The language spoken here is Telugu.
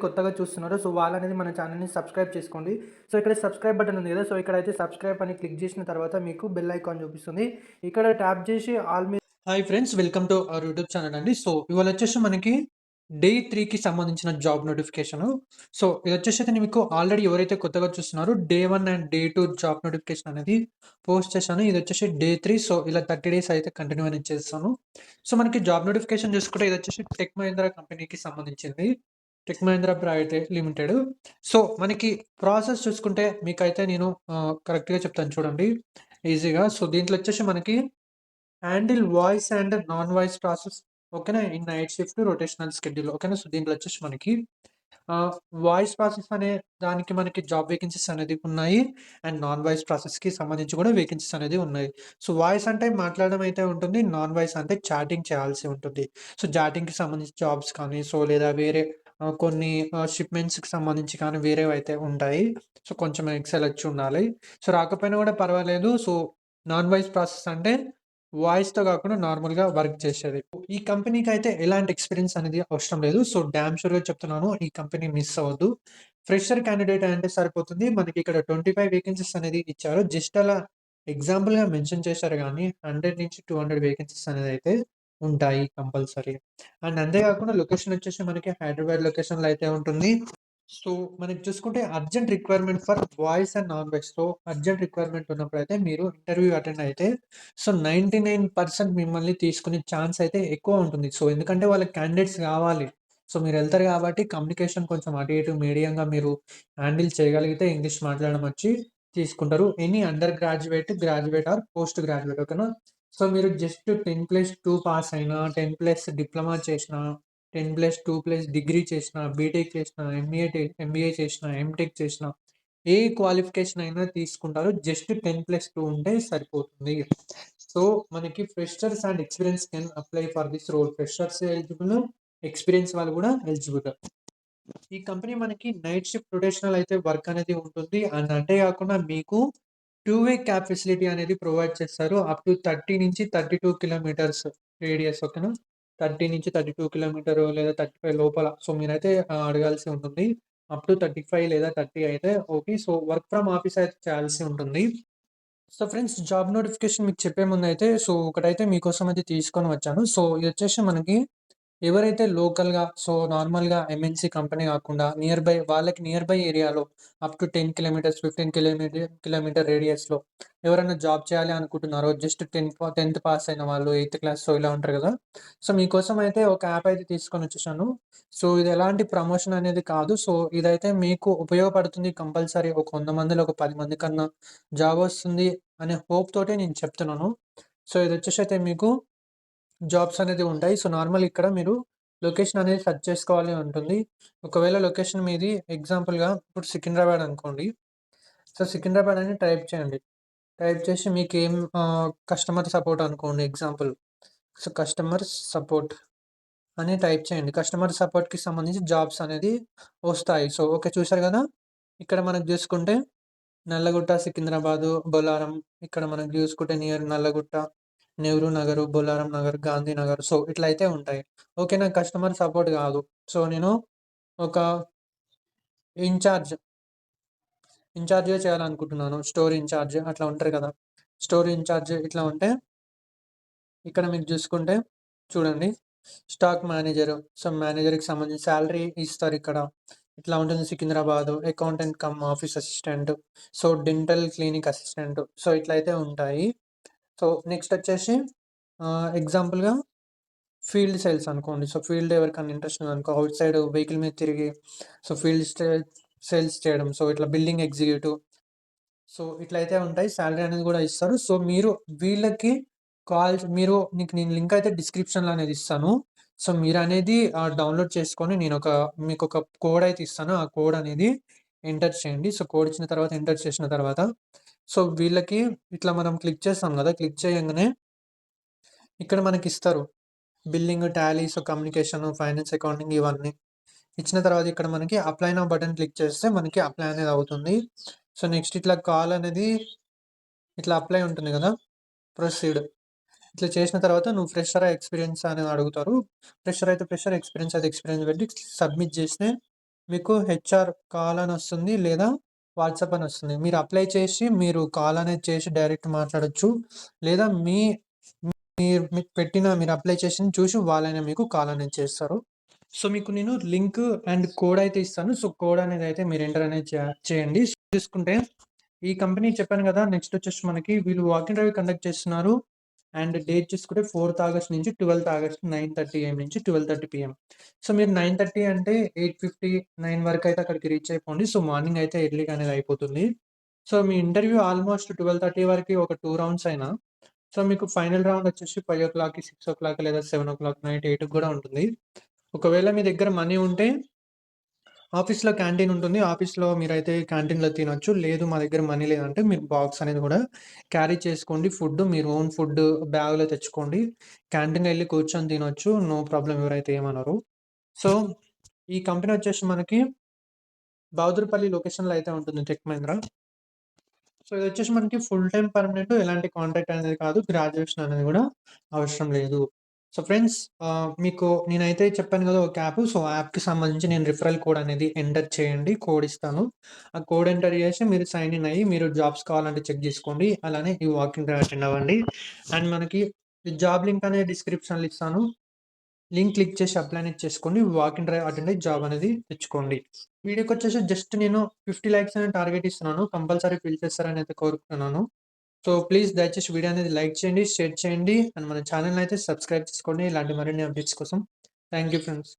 కొత్తగా చూస్తున్నారో సో వాళ్ళనేది మన ఛానల్‌ని సబ్స్క్రైబ్ చేసుకోండి. సో ఇక్కడ సబ్స్క్రైబ్ బటన్ ఉంది కదా! సో ఇక్కడైతే సబ్స్క్రైబ్ అని క్లిక్ చేసిన తర్వాత మీకు బెల్ ఐకాన్ చూపిస్తుంది. ఇక్కడ ట్యాప్ చేసి ఆల్ మీద hi friends, welcome to our YouTube channel అండి. సో ఇవాళ వచ్చేసి మనకి డే 3కి సంబంధించిన జాబ్ నోటిఫికేషను. సో ఇదొచ్చేసి అయితే మీకు ఆల్రెడీ ఎవరైతే కొత్తగా చూస్తున్నారో day 1 and day 2 job notification అనేది పోస్ట్ చేశాను. ఇదొచ్చేసి డే 3. సో ఇలా 30 డేస్ అయితే కంటిన్యూ అనేది చేస్తాను. సో మనకి జాబ్ నోటిఫికేషన్ చూసుకుంటే ఇదొచ్చేసి టెక్ మహీంద్రా కంపెనీకి సంబంధించింది. Tech Mahindra private limited. So మనకి ప్రాసెస్ చూసుకుంటే మీకైతే నేను కరెక్ట్‌గా చెప్తాను చూడండి ఈజీగా. సో దీంట్లో వచ్చేసి మనకి handle voice and non voice process, ఓకేనా, in night shift rotational schedule, ఓకేనా. సో దీంట్లో వచ్చేసి మనకి వాయిస్ ప్రాసెస్ అనే దానికి మనకి జాబ్ వేకెన్సీస్ అనేది ఉన్నాయి. అండ్ నాన్ వాయిస్ ప్రాసెస్కి సంబంధించి కూడా వేకెన్సీస్ అనేది ఉన్నాయి. సో వాయిస్ అంటే మాట్లాడడం అయితే ఉంటుంది. నాన్ వాయిస్ అంటే చాటింగ్ చేయాల్సి ఉంటుంది. సో చాటింగ్కి సంబంధించి జాబ్స్ కానీ సో లేదా వేరే కొన్ని షిప్మెంట్స్కి సంబంధించి కానీ వేరేవి అయితే ఉంటాయి. సో కొంచెం ఎక్సెల్ వచ్చి ఉండాలి. సో రాకపోయినా కూడా పర్వాలేదు. సో నాన్ వాయిస్ ప్రాసెస్ అంటే వాయిస్‌తో గాకుండా నార్మల్‌గా వర్క్ చేసేది. ఈ కంపెనీకైతే ఎలాంటి ఎక్స్‌పీరియన్స్ అనేది అవసరం లేదు. సో, డామ్ షూర్‌గా చెప్తున్నాను. ఈ కంపెనీ మిస్ అవ్వద్దు. ఫ్రెషర్ క్యాండిడేట్ అంటే సరిపోతుంది. మనకిక్కడ 25 వేకెన్సీస్ అనేది ఇచ్చారు. జస్ట్ అలా ఎగ్జాంపుల్‌గా మెన్షన్ చేశారు గానీ 100-200 వేకెన్సీస్ అనేదైతే ఉంటాయి కంపల్సరీ. అండ్ అంతే గాకుండా లొకేషన్ వచ్చేసి మనకి హైదరాబాద్ లొకేషన్‌లో అయితే ఉంటుంది. సో, మనకి చూసుకుంటే urgent requirement for voice and non voice. So, urgent requirement ఉన్నప్పుడైతే మీరు ఇంటర్వ్యూ అటెండ్ అయితే సో, 99% మిమ్మల్ని తీసుకునే ఛాన్స్ అయితే ఎక్కువ ఉంటుంది. సో, ఎందుకంటే వాళ్ళకి క్యాండిడేట్స్ గావాలి. సో, మీరెళ్తారు గాబట్టి కమ్యూనికేషన్ కొంచెం అటు ఇటు మీడియంగా మీరు హ్యాండిల్ చేయగలిగితే ఇంగ్లీష్ మాట్లాడడం వచ్చి తీసుకుంటారు. Any under graduate, graduate or post graduate, ఓకేనా. సో, మీరు జస్ట్ 10+2 పాస్ అయినా, 10+ డిప్లొమా చేసినా, 10+2+ డిగ్రీ చేసినా, బీటెక్ చేసినా, ఎంబీఏ చేసినా, ఎంటెక్ చేసినా, ఏ క్వాలిఫికేషన్ అయినా తీసుకుంటారు. జస్ట్ 10+2 ఉంటే సరిపోతుంది. సో, మనకి freshers and experience can apply for this role. Freshers eligible, experience వాళ్ళు గూడా ఎలిజిబుల్. ఈ కంపెనీ మనకి నైట్ షిఫ్ట్ రొటేషనల్ అయితే వర్క్ అనేది ఉంటుంది. అండ్ అంతే గాకుండా మీకు 2 వే క్యాబ్ ఫెసిలిటీ అనేది ప్రొవైడ్ చేస్తారు. అప్ టు 30-32 కిలోమీటర్స్ రేడియస్, ఓకేనా. 30-32 కిలోమీటర్ లేదా 35 లోపల. సో, మీరైతే అడగాల్సి ఉంటుంది. అప్ టు 35 లేదా 30 అయితే okay. So, work from office అయితే చేయాల్సి ఉంటుంది. సో, ఫ్రెండ్స్, జాబ్ నోటిఫికేషన్ మీకు చెప్పే ముందైతే సో, ఒకటైతే మీకోసం అయితే తీసుకొని వచ్చాను. సో, ఇదొచ్చేసి మనకి ఎవరైతే లోకల్‌గా సో, నార్మల్‌గా ఎంఎన్‌సీ కంపెనీ గాకుండా నియర్ బై ఏరియాలో అప్ టు 10 కిలోమీటర్స్, 15 కిలోమీటర్ రేడియస్‌లో ఎవరైనా జాబ్ చేయాలి అనుకుంటున్నారో జస్ట్ 10థ్ పాస్ అయిన వాళ్ళు, 8థ్ క్లాస్ సో, ఇలా ఉంటారు గదా! సో, మీకోసం అయితే ఒక యాప్ అయితే తీసుకొనొచ్చేసాను. సో, ఇది ఎలాంటి ప్రమోషన్ అనేది కాదు. సో, ఇదైతే మీకు ఉపయోగపడుతుంది కంపల్సరీ. ఒక 100 మందిలో ఒక 10 మంది కన్నా జాబొస్తుంది అనే హోప్ తోటే నేను చెప్తున్నాను. సో, ఇదొచ్చేసైతే మీకు జాబ్స్ అనేది ఉంటాయి. సో, నార్మల్ ఇక్కడ మీరు లొకేషన్ అనేది సెర్చ్ చేసుకోవాలి ఉంటుంది. ఒకవేళ లొకేషన్ మీది ఎగ్జాంపుల్‌గా ఇప్పుడు సికింద్రాబాద్ అనుకోండి. సో, సికింద్రాబాద్ అని టైప్ చేయండి. టైప్ చేసి మీకేం కస్టమర్ సపోర్ట్ అనుకోండి ఎగ్జాంపుల్. సో, కస్టమర్ సపోర్ట్ అని టైప్ చేయండి. కస్టమర్ సపోర్ట్‌కి సంబంధించి జాబ్స్ అనేది వస్తాయి. సో, ఓకే, చూసారు గదా! ఇక్కడ మనకు జూసుకుంటే నల్లగుట్ట, సికింద్రాబాదు, బొల్లారం, ఇక్కడ మనకు జూసుకుంటే నియర్ నల్లగుట్ట, నెహ్రూ నగరు, బొల్లారం నగర్, గాంధీనగర్. సో, ఇట్లా అయితే ఉంటాయి. ఓకే. నాకు కస్టమర్ సపోర్ట్ గాదు. సో, నేను ఒక ఇన్‌చార్జ్, ఇన్‌చార్జ్‌గా చేయాలనుకుంటున్నాను. స్టోర్ ఇన్‌చార్జ్ అట్లా ఉంటారు కదా! స్టోర్ ఇన్‌చార్జ్ ఇట్లా ఉంటే ఇక్కడ మీకు జూసుకుంటే చూడండి. Stock manager. సో, మేనేజర్‌కి సంబంధించి సాలరీ ఇస్తారిక్కడ. ఇట్లా ఉంటుంది Secunderabad. Accountant cum office assistant. So, dental clinic assistant. So, ఇట్లా అయితే ఉంటాయి. సో, నెక్స్ట్ వచ్చేసి ఎగ్జాంపుల్‌గా ఫీల్డ్ సేల్స్ అనుకోండి. సో, ఫీల్డ్ ఎవరికన్నా ఇంట్రెస్ట్ ఉందనుకో, ఔట్ సైడ్ వెహికల్ మీద తిరిగి సో, సేల్స్ చేయడం. సో, ఇట్లా బిల్డింగ్ ఎగ్జిక్యూటివ్. సో, ఇట్లయితే ఉంటాయి. సాలరీ అనేది గూడా ఇస్తారు. సో, మీరు వీళ్ళకి మీకు నేను లింక్ అయితే డిస్క్రిప్షన్‌లో అనేది ఇస్తాను. సో, మీరనేది డౌన్‌లోడ్ చేసుకొని మీకొక కోడ్ అయితే ఇస్తాను. ఆ కోడ్ అనేది ఎంటర్ చేయండి. సో, కోడ్ ఇచ్చిన తర్వాత ఎంటర్ చేసిన తర్వాత సో, వీళ్ళకి ఇట్లా మనం క్లిక్ చేస్తాం గదా! క్లిక్ చేయంగానే ఇక్కడ మనకిస్తారు. Billing, tally, so, communication, finance, accounting ఇవన్నీ. ఇచ్చిన తర్వాత ఇక్కడ మనకి అప్లై నౌ బటన్ క్లిక్ చేస్తే మనకి అప్లై అనేది అవుతుంది. సో, నెక్స్ట్ ఇట్లా కాల్ అనేది ఇట్లా అప్లై ఉంటుంది గదా! ప్రొసీడ్. ఇట్లా చేసిన తర్వాత నువ్వు ఫ్రెషరా? ఎక్స్‌పీరియన్సా? అని అడుగుతారు. ఫ్రెషర్ అయితే ఫ్రెషర్, ఎక్స్‌పీరియన్స్ అయితే ఎక్స్‌పీరియన్స్ పెట్టి సబ్మిట్ చేస్తే మీకు హెచ్ఆర్ కాల్ అని వస్తుంది లేదా వాట్సాప్ అని వస్తుంది. మీరు అప్లై చేసి మీరు కాల్ అనేది చేసి డైరెక్ట్ మాట్లాడొచ్చు. లేదా మీరు అప్లై చేసింది చూసి వాళ్ళైనా మీకు కాల్ అనేది చేస్తారు. సో, మీకు నేను లింక్ అండ్ కోడ్ అయితే ఇస్తాను. సో, కోడ్ అనేది అయితే మీరు ఎంటర్ అనేది చేయండి. చూసుకుంటే ఈ కంపెనీ చెప్పాను కదా! నెక్స్ట్ వచ్చేసి మనకి వీళ్ళు వాక్ ఇన్ డ్రైవ్ కండక్ట్ చేస్తున్నారు. అండ్ డేట్ చూసుకుంటే 4థ్ ఆగస్ట్ నుంచి 12థ్ ఆగస్ట్ 9:30 AM నుంచి 12:30 PM. సో, మీరు 9:30 అంటే 8:59 వరకైతే అక్కడికి రీచ్ అయిపోండి. సో, మార్నింగ్ అయితే ఎర్లీగా అనేది అయిపోతుంది. సో, మీ ఇంటర్వ్యూ ఆల్మోస్ట్ 12:30 వరకి ఒక 2 రౌండ్స్ అయినా, సో, మీకు ఫైనల్ రౌండ్ వచ్చేసి 5:00, 6:00 లేదా 7:00 నైట్ 8కి గూడా ఉంటుంది. ఒకవేళ మీ దగ్గర మనీ ఉంటే ఆఫీస్‌లో క్యాంటీన్ ఉంటుంది. ఆఫీస్‌లో మీరైతే క్యాంటీన్‌లో తినొచ్చు. లేదు మా దగ్గర మనీ లేదంటే మీరు బాక్స్ అనేది గూడా క్యారీ చేసుకోండి. మీరు ఓన్ ఫుడ్ బ్యాగ్‌లో తెచ్చుకోండి. క్యాంటీన్‌లో ఎళ్లి కూర్చొని తినొచ్చు. నో ప్రాబ్లమ్ ఎవరైతే ఏమనరు. సో, ఈ కంపెనీ వచ్చేసి మనకి బహదూర్‌పల్లి లొకేషన్‌లో అయితే ఉంటుంది టెక్ మహీంద్రా. సో, ఇదొచ్చేసి మనకి ఫుల్ టైమ్ పర్మనెంట్. ఎలాంటి కాంట్రాక్ట్ అనేది కాదు. గ్రాడ్యుయేషన్ అనేది గూడా అవసరం లేదు. సో, ఫ్రెండ్స్ మీకు నేనైతే చెప్పాను గదా! ఒక యాప్. సో, ఆ యాప్‌కి సంబంధించి నేను రిఫరల్ కోడ్ అనేది ఎంటర్ చేయండి. కోడ్ ఇస్తాను. ఆ కోడ్ ఎంటర్ చేసి మీరు సైన్ ఇన్ అయ్యి మీరు జాబ్స్ కావాలంటే చెక్ జేసుకోండి. అలానే ఈ వాక్ ఇన్ డ్రైవ్ అటెండ్ అవ్వండి. అండ్ మనకి ఈ జాబ్ లింక్ అనేది డిస్క్రిప్షన్‌లో ఇస్తాను. లింక్ క్లిక్ చేసి అప్లై అనేది చేసుకోండి. వాక్ ఇన్ డ్రైవ్ అటెండ్ అయ్యి జాబ్ అనేది తెచ్చుకోండి. వీడియోకొచ్చేసి జస్ట్ నేను 50 లైక్స్ అనే టార్గెట్ ఇస్తున్నాను. కంపల్సరీ ఫిల్ చేస్తారని అయితే కోరుకుంటున్నాను. సో, ప్లీజ్ దయచేసి వీడియో అనేది లైక్ చేయండి, షేర్ చేయండి. అండ్ మన ఛానెల్‌ని అయితే సబ్స్క్రైబ్ చేసుకోండి. ఇలాంటి మరిన్ని అప్డేట్స్ కోసం. Thank you friends.